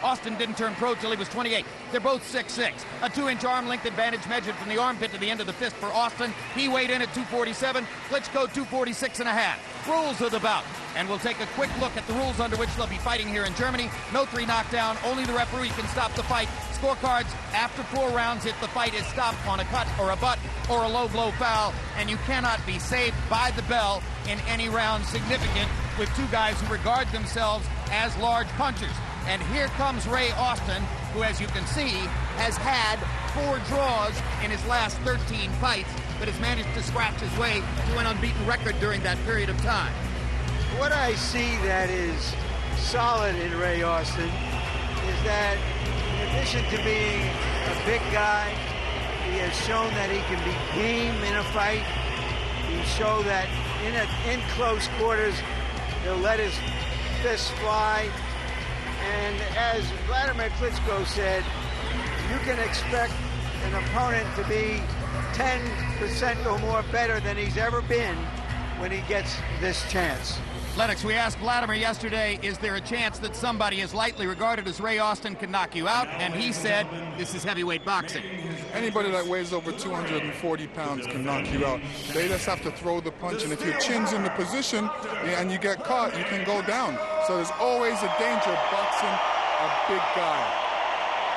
Austin didn't turn pro till he was 28. They're both 6'6". A 2-inch arm length advantage measured from the armpit to the end of the fist for Austin. He weighed in at 247, Klitschko 246.5. Rules of the bout. And we'll take a quick look at the rules under which they'll be fighting here in Germany. No 3 knockdown, only the referee can stop the fight. Scorecards, after 4 rounds, if the fight is stopped on a cut or a butt or a low blow foul, and you cannot be saved by the bell in any round significant with 2 guys who regard themselves as large punchers. And here comes Ray Austin, who, as you can see, has had 4 draws in his last 13 fights, but has managed to scratch his way to an unbeaten record during that period of time. What I see that is solid in Ray Austin is that in addition to being a big guy, he has shown that he can be game in a fight. He showed that in close quarters, he'll let his fists fly. And as Wladimir Klitschko said, you can expect an opponent to be 10% or more better than he's ever been when he gets this chance. Lennox, we asked Wladimir yesterday, is there a chance that somebody as lightly regarded as Ray Austin can knock you out? And he said, this is heavyweight boxing. Anybody that weighs over 240 pounds can knock you out. They just have to throw the punch, and if your chin's in the position and you get caught, you can go down. So there's always a danger of boxing a big guy.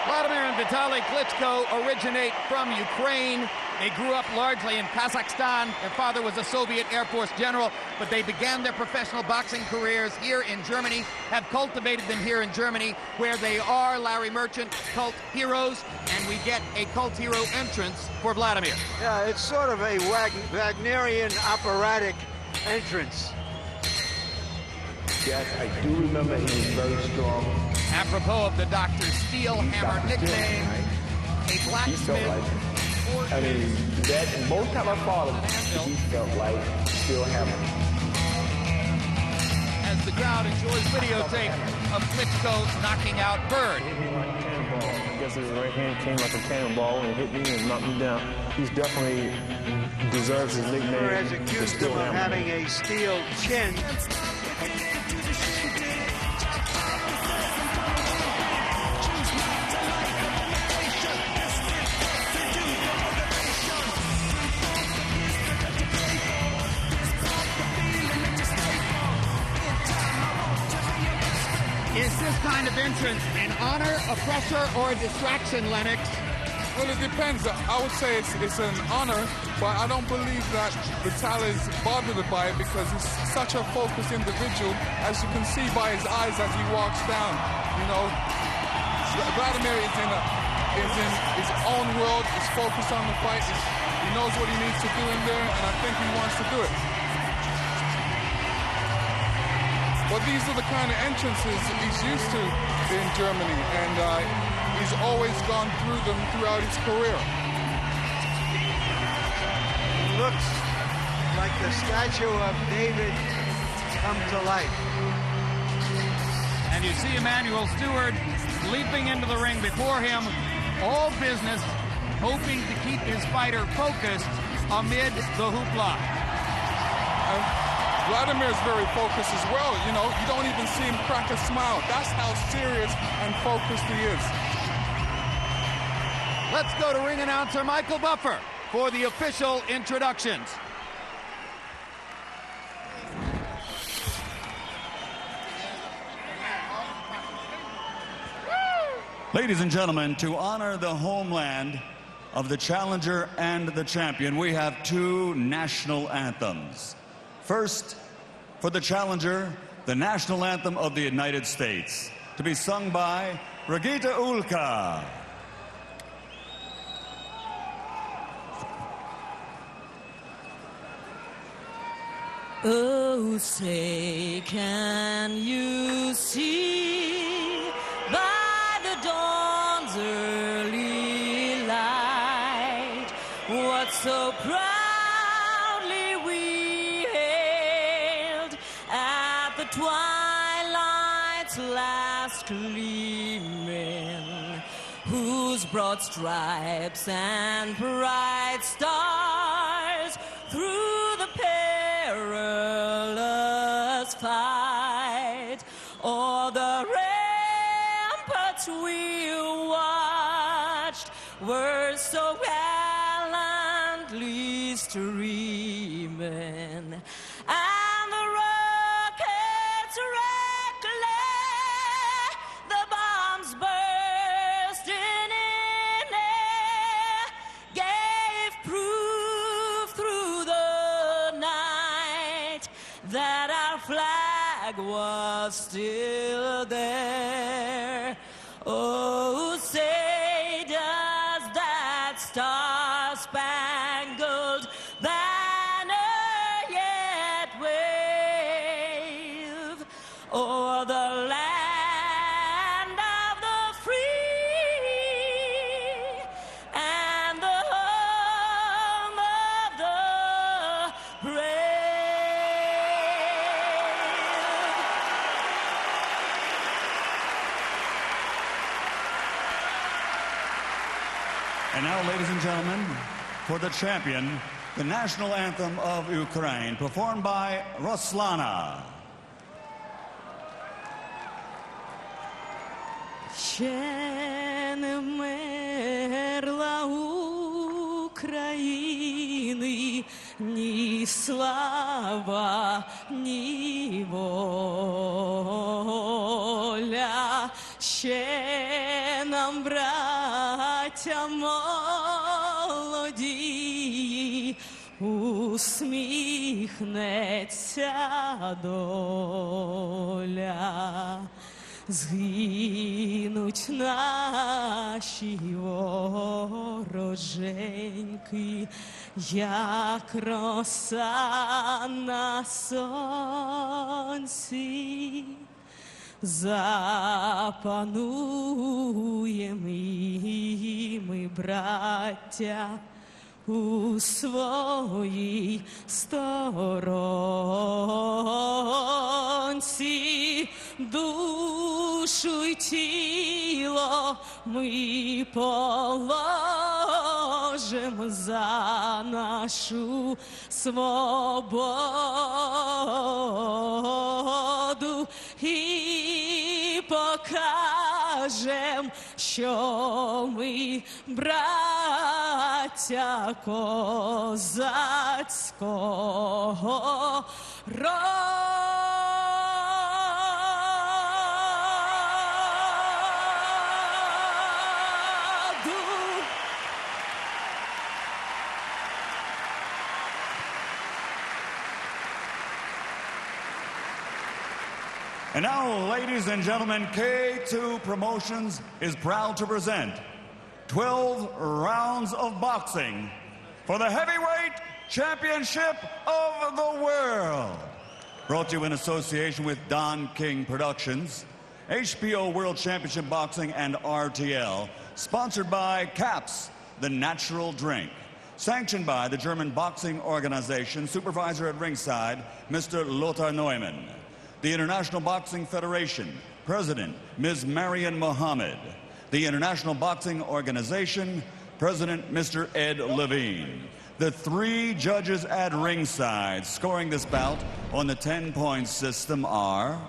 Wladimir and Vitaly Klitschko originate from Ukraine. They grew up largely in Kazakhstan. Their father was a Soviet Air Force general, but they began their professional boxing careers here in Germany, have cultivated them here in Germany, where they are, Larry Merchant, cult heroes, and we get a cult hero entrance for Wladimir. Yeah, it's sort of a Wagnerian operatic entrance. Yes, I do remember he was very strong. Apropos of the Dr. Steel Hammer nickname, a blacksmith. I mean, that most time I fought him, he felt like Steel Hammer. As the crowd enjoys videotape of Klitschko knocking out Bird. Hit me like a cannonball. I guess his right hand came like a cannonball and hit me and knocked me down. He's definitely deserves his nickname. Bird has accused him of having a steel chin. Is this kind of entrance an honor, a pressure, or a distraction, Lennox? Well, it depends. I would say it's an honor, but I don't believe that Vitaly is bothered by it because he's such a focused individual, as you can see by his eyes as he walks down. You know, Wladimir is in his own world. He's focused on the fight. He knows what he needs to do in there, and I think he wants to do it. But these are the kind of entrances he's used to in Germany, and he's always gone through them throughout his career. It looks like the statue of David come to life. And you see Emmanuel Stewart leaping into the ring before him, all business, hoping to keep his fighter focused amid the hoopla. Wladimir is very focused as well. You know, you don't even see him crack a smile. That's how serious and focused he is. Let's go to ring announcer Michael Buffer for the official introductions. Ladies and gentlemen, to honor the homeland of the challenger and the champion, we have 2 national anthems. First, for the challenger, the national anthem of the United States, to be sung by Brigitte Ulka. Oh, say, can you see by the dawn's early light what so proudly we hailed at the twilight's last gleaming, whose broad stripes and bright stars through the perilous fight o'er the rampart sports we watched were so gallantly streaming, and the rockets reckless, the bombs bursting in air, gave proof through the night that our flag was still there. Oh, say does that star-spangled banner yet wave o'er the land of the free and the home of the brave? And now, ladies and gentlemen, for the champion, the national anthem of Ukraine, performed by Ruslana. Ще не вмерла України ні слава, ні воля. Ще нам, браття молоді, усміхнеться доля. Згинуть наші вороженьки, як роса на сонці. Запануєм і ми, браття, у своїй сторонці. Душу й тіло ми положим за нашу свободу і покажем, що ми браття козацького роду. And now, ladies and gentlemen, K2 Promotions is proud to present 12 rounds of boxing for the heavyweight championship of the world. Brought to you in association with Don King Productions, HBO World Championship Boxing, and RTL. Sponsored by CAPS, the natural drink. Sanctioned by the German Boxing Organization, supervisor at ringside, Mr. Lothar Neumann. The International Boxing Federation, President, Ms. Marian Mohammed. The International Boxing Organization, President, Mr. Ed Levine. The 3 judges at ringside scoring this bout on the 10-point system are: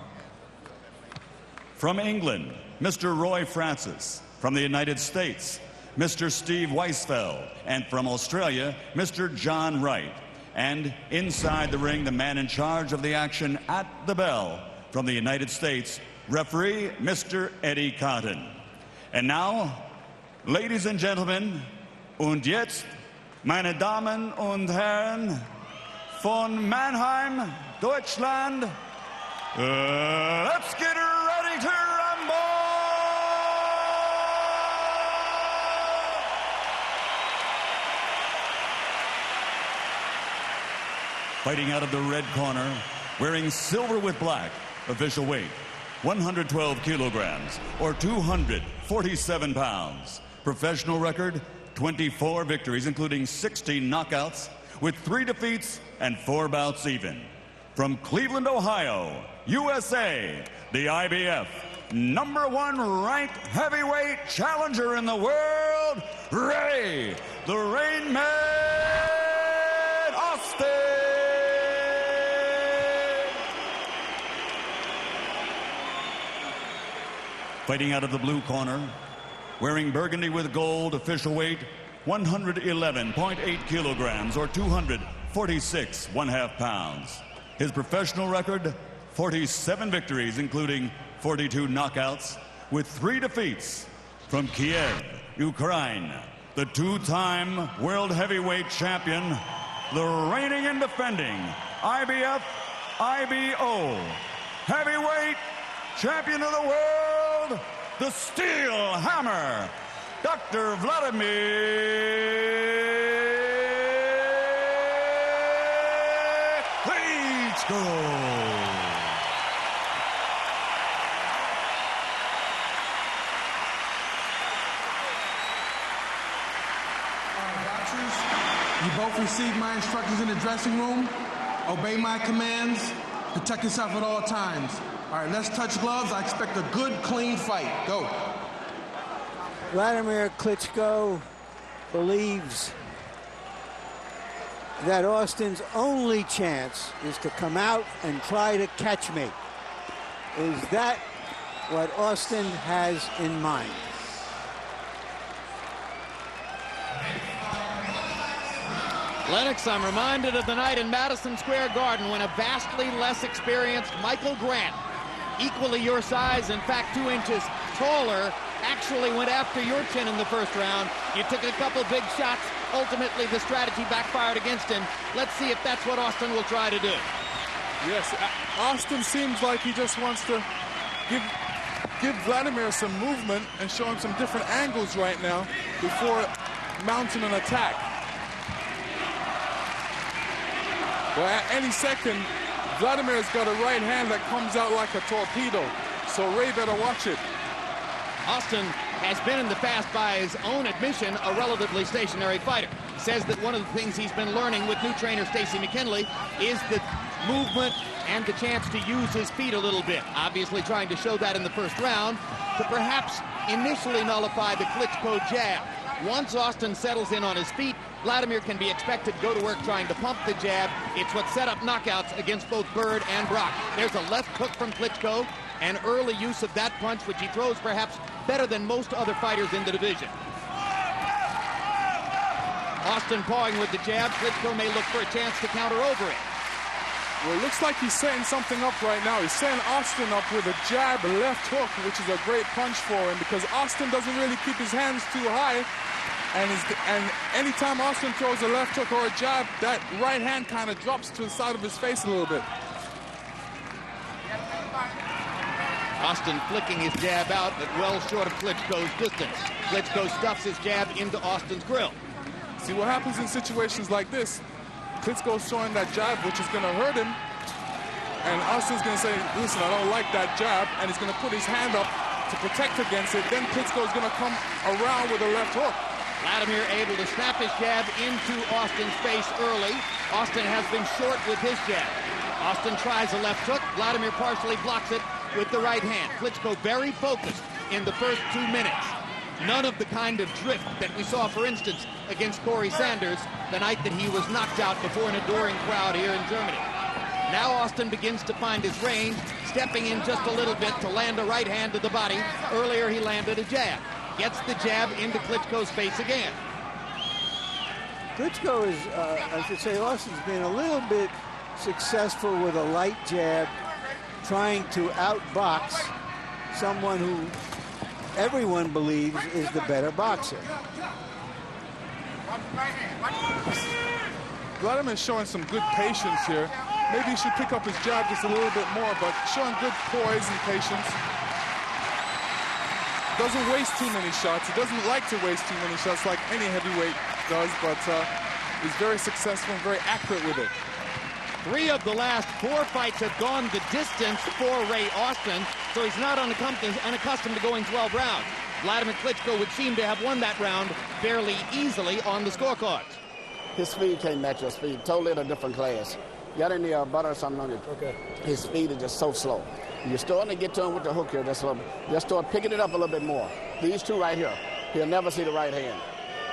from England, Mr. Roy Francis. From the United States, Mr. Steve Weisfeld. And from Australia, Mr. John Wright. And inside the ring, the man in charge of the action at the bell, from the United States, referee Mr. Eddie Cotton. And now, ladies and gentlemen, und jetzt, meine Damen und Herren, von Mannheim, Deutschland, let's get ready to rumble! Fighting out of the red corner, wearing silver with black, official weight, 112 kilograms, or 247 pounds. Professional record, 24 victories, including 60 knockouts, with 3 defeats and 4 bouts even. From Cleveland, Ohio, USA, the IBF #1 ranked heavyweight challenger in the world, Ray the Rain Man Austin. Fighting out of the blue corner, wearing burgundy with gold, official weight 111.8 kilograms or 246 1/2 pounds. His professional record, 47 victories, including 42 knockouts, with 3 defeats. From Kiev, Ukraine, the 2-time world heavyweight champion, the reigning and defending IBF, IBO, heavyweight champion of the world, the Steel Hammer, Dr. Wladimir Klitschko. You both received my instructions in the dressing room. Obey my commands. Protect yourself at all times. All right, let's touch gloves. I expect a good, clean fight. Go. Wladimir Klitschko believes that Austin's only chance is to come out and try to catch me. Is that what Austin has in mind? Lennox, I'm reminded of the night in Madison Square Garden when a vastly less experienced Michael Grant, equally your size, in fact 2 inches taller, actually went after your chin in the first round. You took a couple big shots. Ultimately, the strategy backfired against him. Let's see if that's what Austin will try to do. Yes, Austin seems like he just wants to give Wladimir some movement and show him some different angles right now before mounting an attack. Well, at any second, Wladimir's got a right hand that comes out like a torpedo, so Ray better watch it. Austin has been in the past, by his own admission, a relatively stationary fighter. Says that one of the things he's been learning with new trainer Stacy McKinley is the movement and the chance to use his feet a little bit. Obviously trying to show that in the first round to perhaps initially nullify the Klitschko jab. Once Austin settles in on his feet, Wladimir can be expected to go to work trying to pump the jab. It's what set up knockouts against both Bird and Brock. There's a left hook from Klitschko, an early use of that punch, which he throws perhaps better than most other fighters in the division. Austin pawing with the jab. Klitschko may look for a chance to counter over it. Well, it looks like he's setting something up right now. He's setting Austin up with a jab, a left hook, which is a great punch for him because Austin doesn't really keep his hands too high. And anytime Austin throws a left hook or a jab, that right hand kind of drops to the side of his face a little bit. Austin flicking his jab out, but well short of Klitschko's distance. Klitschko stuffs his jab into Austin's grill. See what happens in situations like this. Klitschko's throwing that jab, which is going to hurt him. And Austin's going to say, listen, I don't like that jab. And he's going to put his hand up to protect against it. Then Klitschko's going to come around with a left hook. Wladimir able to snap his jab into Austin's face early. Austin has been short with his jab. Austin tries a left hook. Wladimir partially blocks it with the right hand. Klitschko very focused in the first 2 minutes. None of the kind of drift that we saw, for instance, against Corey Sanders the night that he was knocked out before an adoring crowd here in Germany. Now Austin begins to find his range, stepping in just a little bit to land a right hand to the body. Earlier he landed a jab. Gets the jab into Klitschko's face again. Klitschko is, I should say, Austin's been a little bit successful with a light jab, trying to outbox someone who everyone believes is the better boxer. Wladimir's showing some good patience here. Maybe he should pick up his jab just a little bit more, but showing good poise and patience. Doesn't waste too many shots. He doesn't like to waste too many shots like any heavyweight does, but he's very successful and very accurate with it. 3 of the last 4 fights have gone the distance for Ray Austin, so he's not unaccustomed to going 12 rounds. Wladimir Klitschko would seem to have won that round fairly easily on the scorecards. His speed can't match your speed. Totally in a different class. You got any butter or something on it? Okay. His speed is just so slow. You're starting to get to him with the hook here. Just start picking it up a little bit more. These 2 right here, he'll never see the right hand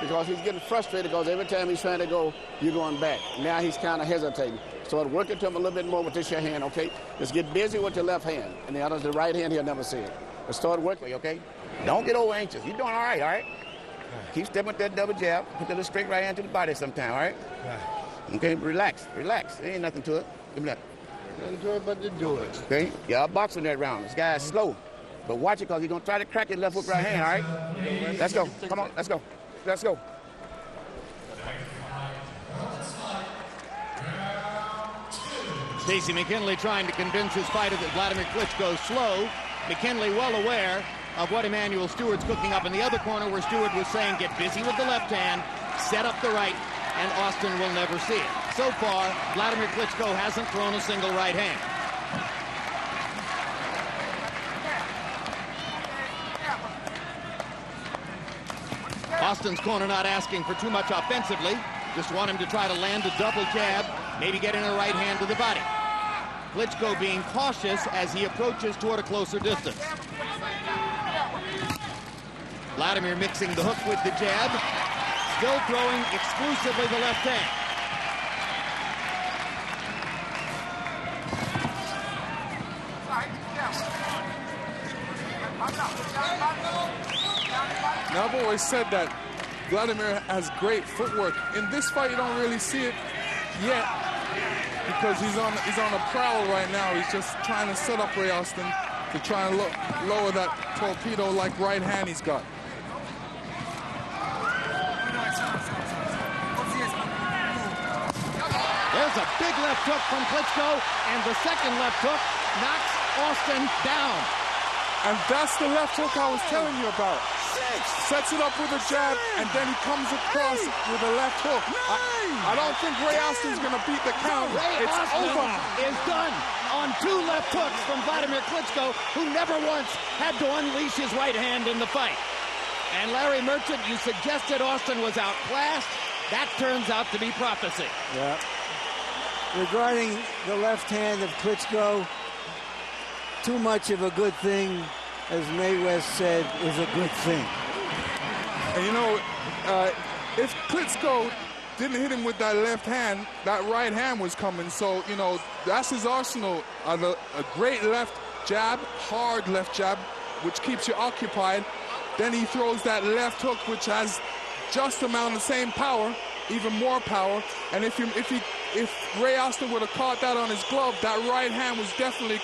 because he's getting frustrated because every time he's trying to go, you're going back. Now he's kind of hesitating. So I'd work it to him a little bit more with this your hand, okay? Just get busy with your left hand. And the other, the right hand, he'll never see it. Let's start working, okay? Don't get over anxious. You're doing all right? Keep stepping with that double jab. Put that little straight right hand to the body sometime, all right? Okay, relax. There ain't nothing to it. Give me that. Nothing to it but to do it. Okay? Y'all boxing that round. This guy's slow. But watch it, because he's going to try to crack your left hook right hand, all right? Let's go. Come on, let's go. Let's go. Stacey McKinley trying to convince his fighter that Wladimir Klitschko is slow. McKinley well aware of what Emmanuel Stewart's cooking up in the other corner, where Stewart was saying get busy with the left hand, set up the right, and Austin will never see it. So far, Wladimir Klitschko hasn't thrown a single right hand. Austin's corner not asking for too much offensively. Just want him to try to land a double jab, maybe get in a right hand to the body. Klitschko being cautious as he approaches toward a closer distance. Wladimir mixing the hook with the jab, still throwing exclusively the left hand. Now, I've always said that Wladimir has great footwork. In this fight, you don't really see it yet because he's on a prowl right now. He's just trying to set up Ray Austin to try and lower that torpedo-like right hand he's got. There's a big left hook from Klitschko, and the second left hook knocks Austin down. And that's the left hook I was telling you about. Sets it up with a jab, and then he comes across with a left hook. I don't think Ray Austin's going to beat the count. It's over. Is done on two left hooks from Wladimir Klitschko, who never once had to unleash his right hand in the fight. And Larry Merchant, you suggested Austin was outclassed. That turns out to be prophecy. Yeah. Regarding the left hand of Klitschko, too much of a good thing, as Mae West said, is a good thing. And you know, if Klitschko didn't hit him with that left hand, that right hand was coming. So, you know, that's his arsenal. A great left jab, hard left jab, which keeps you occupied. Then he throws that left hook, which has just amount of the same power, even more power. And if Ray Austin would have caught that on his glove, that right hand was definitely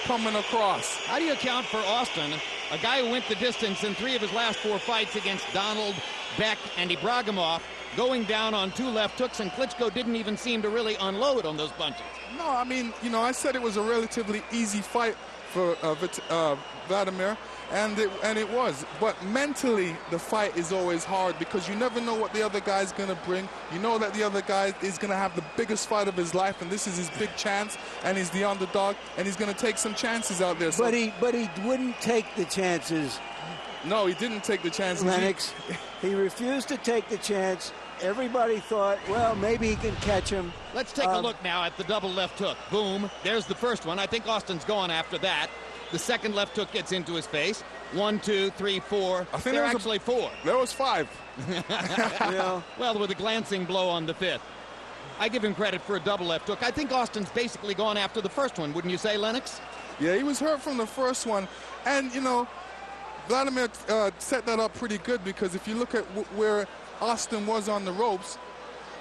coming across. How do you account for Austin, a guy who went the distance in 3 of his last 4 fights against Donald, Beck, and Ibragimov, going down on 2 left hooks, and Klitschko didn't even seem to really unload on those punches? No, I mean, you know, I said it was a relatively easy fight for Wladimir, and it was. But mentally, the fight is always hard because you never know what the other guy's going to bring. You know that the other guy is going to have the biggest fight of his life, and this is his big chance, and he's the underdog, and he's going to take some chances out there. So. But he wouldn't take the chances. No, he didn't take the chances. Lennox, he refused to take the chance. Everybody thought, well, maybe he can catch him. Let's take a look now at the double left hook. Boom. There's the first one. I think Austin's gone after that. The second left hook gets into his face. 1, 2, 3, 4. I think there are actually 4. There was 5. Yeah. Well, with a glancing blow on the 5th. I give him credit for a double left hook. I think Austin's basically gone after the first one, wouldn't you say, Lennox? Yeah, he was hurt from the first one. And, you know, Wladimir set that up pretty good because if you look at where Austin was on the ropes,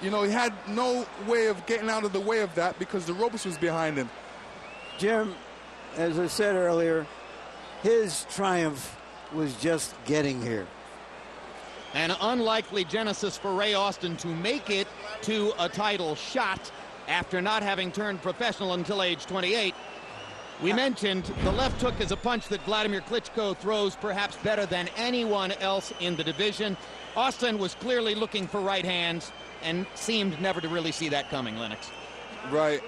you know, he had no way of getting out of the way of that because the ropes was behind him. Jim, as I said earlier, his triumph was just getting here. An unlikely genesis for Ray Austin to make it to a title shot after not having turned professional until age 28. We mentioned the left hook is a punch that Wladimir Klitschko throws perhaps better than anyone else in the division. Austin was clearly looking for right hands and seemed never to really see that coming, Lennox. Right.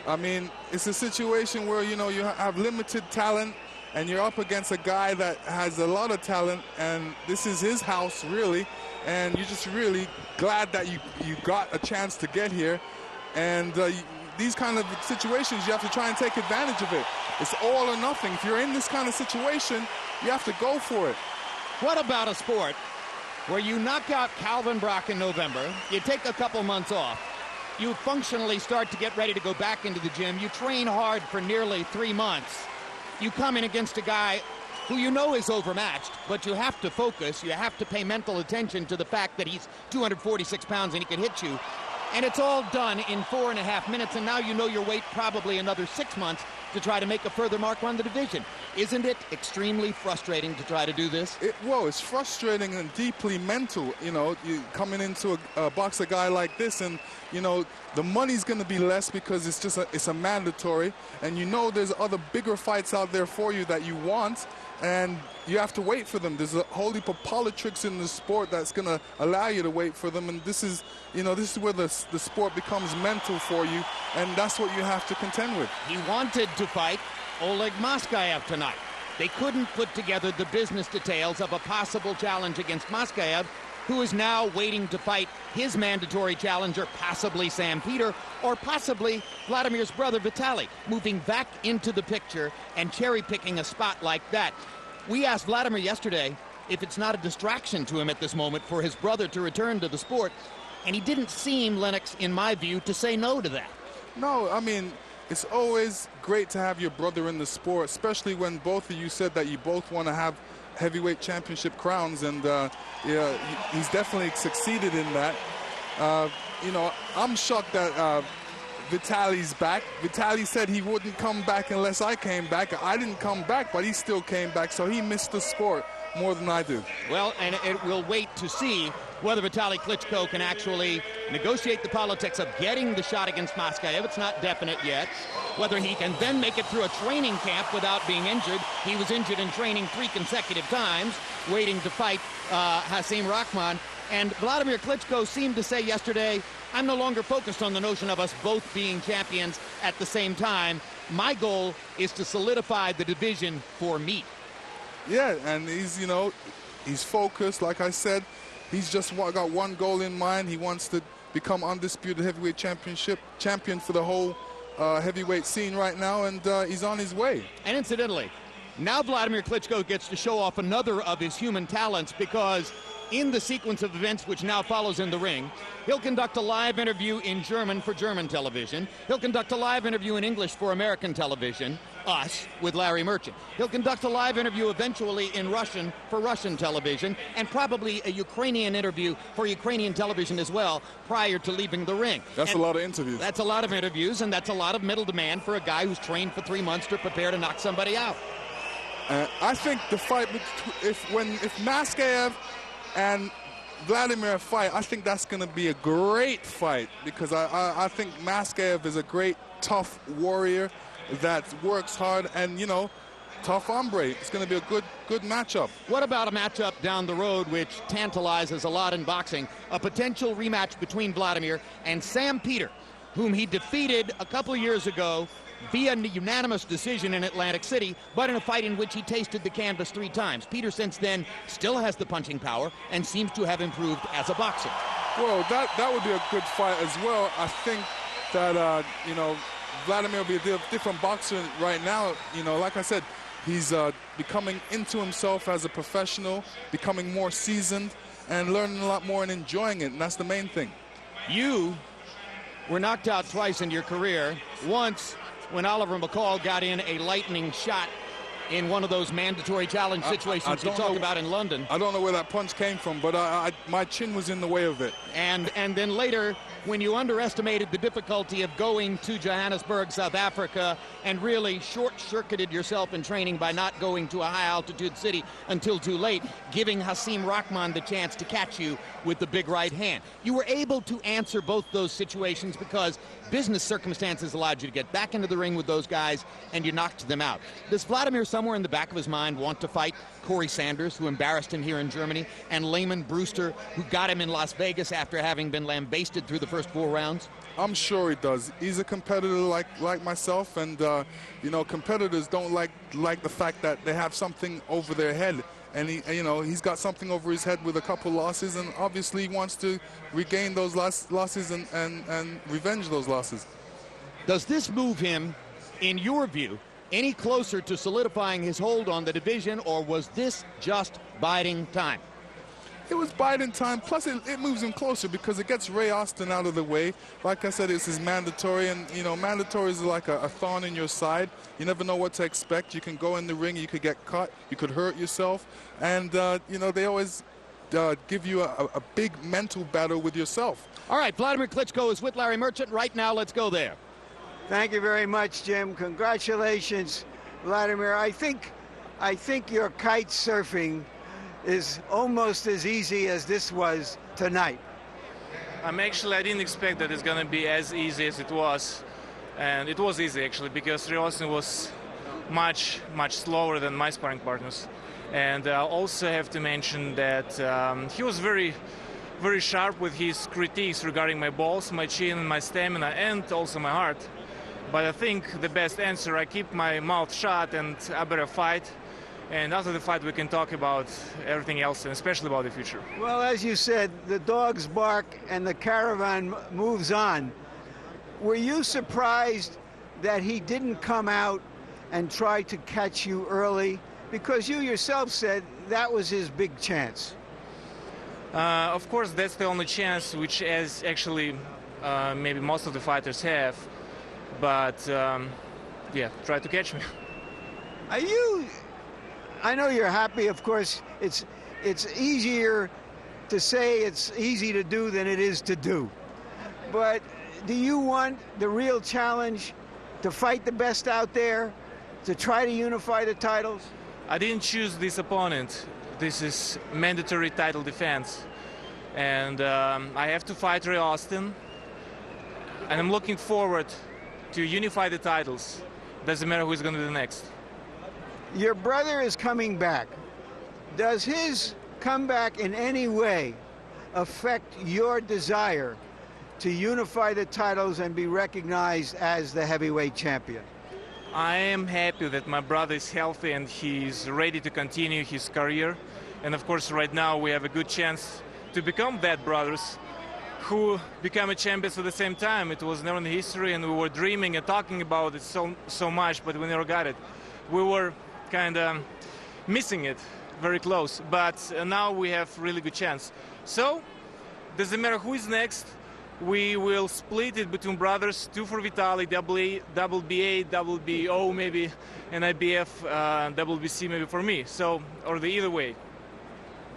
I mean, it's a situation where, you know, you have limited talent and you're up against a guy that has a lot of talent, and this is his house, really, and you're just really glad that you got a chance to get here. And these kind of situations, you have to try and take advantage of it. It's all or nothing. If you're in this kind of situation, you have to go for it. What about a sport where you knock out Calvin Brock in November, you take a couple months off, you functionally start to get ready to go back into the gym, you train hard for nearly 3 months, you come in against a guy who you know is overmatched, but you have to focus, you have to pay mental attention to the fact that he's 246 pounds and he can hit you. And it's all done in 4.5 minutes, and now you know your weight probably another 6 months to try to make a further mark on the division. Isn't it extremely frustrating to try to do this? Well, it's frustrating and deeply mental. You know, you coming into a boxer guy like this, and you know the money's going to be less because it's a mandatory, and you know there's other bigger fights out there for you that you want, and you have to wait for them. There's a whole heap of politics in the sport that's going to allow you to wait for them, and this is, you know, this is where the sport becomes mental for you, and that's what you have to contend with. He wanted to fight Oleg Moskaev tonight. They couldn't put together the business details of a possible challenge against Moskaev, who is now waiting to fight his mandatory challenger, possibly Sam Peter, or possibly Vladimir's brother Vitaly, moving back into the picture and cherry-picking a spot like that. We asked Wladimir yesterday if it's not a distraction to him at this moment for his brother to return to the sport, and he didn't seem, Lennox, in my view, to say no to that. No, I mean, it's always great to have your brother in the sport, especially when both of you said that you both want to have heavyweight championship crowns, and yeah, he's definitely succeeded in that. You know, I'm shocked that Vitaly's back. Vitaly said he wouldn't come back unless I came back. I didn't come back, but he still came back, so he missed the sport more than I do. Well, and it will wait to see whether Vitaly Klitschko can actually negotiate the politics of getting the shot against Moskaev. It's not definite yet. Whether he can then make it through a training camp without being injured. He was injured in training 3 consecutive times, waiting to fight Hasim Rahman. And Wladimir Klitschko seemed to say yesterday, I'm no longer focused on the notion of us both being champions at the same time. My goal is to solidify the division for me. Yeah, and he's, you know, he's focused. Like I said, he's just got one goal in mind. He wants to become undisputed heavyweight champion for the whole heavyweight scene right now, and he's on his way. And incidentally, now Wladimir Klitschko gets to show off another of his human talents, because in the sequence of events which now follows in the ring, he'll conduct a live interview in German for German television. He'll conduct a live interview in English for American television, us, with Larry Merchant. He'll conduct a live interview eventually in Russian for Russian television, and probably a Ukrainian interview for Ukrainian television as well prior to leaving the ring. That's a lot of interviews. That's a lot of interviews, and that's a lot of middle demand for a guy who's trained for 3 months to prepare to knock somebody out. I think the fight, if Moskaev and Wladimir fight, I think that's going to be a great fight, because I think Moskaev is a great, tough warrior that works hard, and, you know, tough hombre. It's going to be a good matchup. What about a matchup down the road which tantalizes a lot in boxing? A potential rematch between Wladimir and Sam Peter, whom he defeated a couple of years ago via unanimous decision in Atlantic City, but in a fight in which he tasted the canvas 3 times. Peter, since then, still has the punching power and seems to have improved as a boxer. Well, that would be a good fight as well. I think that, you know, Wladimir will be a different boxer right now. You know, like I said, he's becoming into himself as a professional, becoming more seasoned, and learning a lot more and enjoying it, and that's the main thing. You were knocked out twice in your career. Once when Oliver McCall got in a lightning shot in one of those mandatory challenge situations you talk about in London. I don't know where that punch came from, but my chin was in the way of it. And then later, when you underestimated the difficulty of going to Johannesburg, South Africa, and really short-circuited yourself in training by not going to a high-altitude city until too late, giving Hasim Rahman the chance to catch you with the big right hand. You were able to answer both those situations because business circumstances allowed you to get back into the ring with those guys, and you knocked them out. Does Wladimir, somewhere in the back of his mind, want to fight Corey Sanders, who embarrassed him here in Germany, and Layman Brewster, who got him in Las Vegas after having been lambasted through the first 4 rounds? I'm sure he does. He's a competitor like myself, and you know, competitors don't like the fact that they have something over their head. And you know, he's got something over his head with a couple losses, and obviously he wants to regain those losses and revenge those losses. Does this move him, in your view, any closer to solidifying his hold on the division, or was this just biding time? It was biding time, plus it moves him closer because it gets Ray Austin out of the way. Like I said, this is mandatory, and you know, mandatory is like a thorn in your side. You never know what to expect. You can go in the ring, you could get cut, you could hurt yourself, and you know, they always give you a big mental battle with yourself. All right, Wladimir Klitschko is with Larry Merchant right now. Let's go there. Thank you very much, Jim. Congratulations, Wladimir. I think your kite surfing is almost as easy as this was tonight. I didn't expect that it's going to be as easy as it was. And it was easy, actually, because Ray Austin was much slower than my sparring partners. And I also have to mention that he was very sharp with his critiques regarding my balls, my chin, and my stamina, and also my heart. But I think the best answer, I keep my mouth shut and I better fight. And after the fight, we can talk about everything else, and especially about the future. Well, as you said, the dogs bark and the caravan moves on. Were you surprised that he didn't come out and try to catch you early? Because you yourself said that was his big chance. Of course, that's the only chance, which is actually maybe most of the fighters have. But, yeah, try to catch me. I know you're happy, of course. It's easier to say it's easy to do than it is to do. But do you want the real challenge to fight the best out there, to try to unify the titles? I didn't choose this opponent. This is mandatory title defense. And I have to fight Ray Austin. And I'm looking forward to unify the titles. Doesn't matter who's going to be the next. Your brother is coming back. Does his comeback in any way affect your desire to unify the titles and be recognized as the heavyweight champion? I am happy that my brother is healthy and he's ready to continue his career. And of course, right now we have a good chance to become that brothers who become a champions at the same time. It was never in history, and we were dreaming and talking about it so much, but we never got it. We were kind of missing it, very close, but now we have really good chance. So doesn't matter who is next, we will split it between brothers, 2 for Vitaly, WBA, WBO maybe, and IBF, WBC maybe for me, so, or the either way.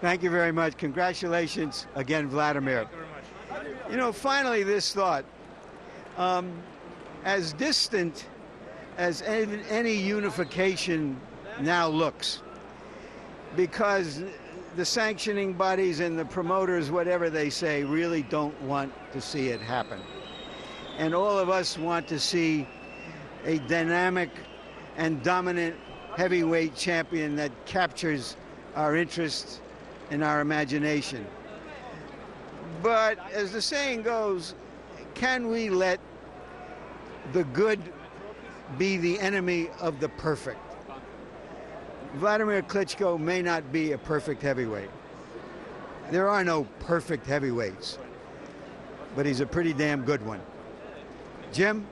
Thank you very much. Congratulations again, Wladimir. Thank you very much. You know, finally this thought, as distant as any unification now looks, because the sanctioning bodies and the promoters, whatever they say, really don't want to see it happen. And all of us want to see a dynamic and dominant heavyweight champion that captures our interest and our imagination. But as the saying goes, can we let the good be the enemy of the perfect? Wladimir Klitschko may not be a perfect heavyweight. There are no perfect heavyweights, but he's a pretty damn good one. Jim?